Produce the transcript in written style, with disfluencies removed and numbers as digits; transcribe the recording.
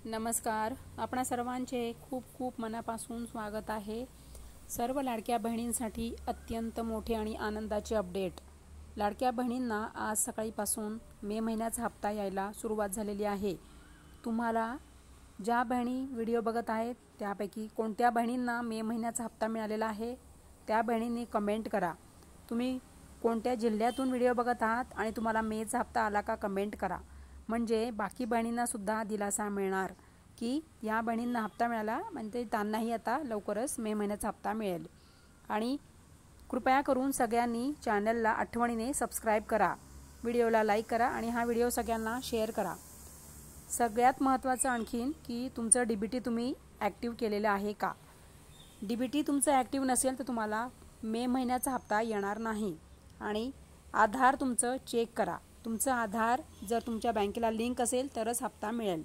नमस्कार. आपणा सर्वांचे खूप खूप मनापासून स्वागत आहे. सर्व लाडक्या बहिणींसाठी अत्यंत मोठे आणि आनंदाचे अपडेट. लाडक्या बहिणींना आज सकाळीपासून मे महिन्याचा हप्ता यायला सुरुवात झालेली आहे. तुम्हाला ज्या बहिणी व्हिडिओ बघत आहेत त्यापैकी कोणत्या बहिणींना मे महिन्याचा हप्ता मिळालेला आहे त्या बहिणींनी कमेंट करा. तुम्ही कोणत्या जिल्ह्यातून व्हिडिओ बघत आहात आणि तुम्हाला मेचा हप्ता आला का कमेंट करा. म्हणजे बाकी बहिणींना सुद्धा दिलासा मिळणार की या बहिणींना हप्ता मिळाला म्हणजे त्यांनाही आता लवकरच मे महिन्याचा हप्ता मिळेल. आणि कृपया करून सगळ्यांनी चॅनलला आठवणीने सबस्क्राईब करा, व्हिडिओला लाईक करा आणि हा व्हिडिओ सगळ्यांना शेअर करा. सगळ्यात महत्त्वाचं आणखीन की तुमचं DBT तुम्ही ॲक्टिव्ह केलेलं आहे का. DBT तुमचं ॲक्टिव्ह नसेल तर तुम्हाला मे महिन्याचा हप्ता येणार नाही. आणि आधार तुमचं चेक करा. तुमचं आधार जर तुमच्या बँकेला लिंक असेल तरच हप्ता मिळेल.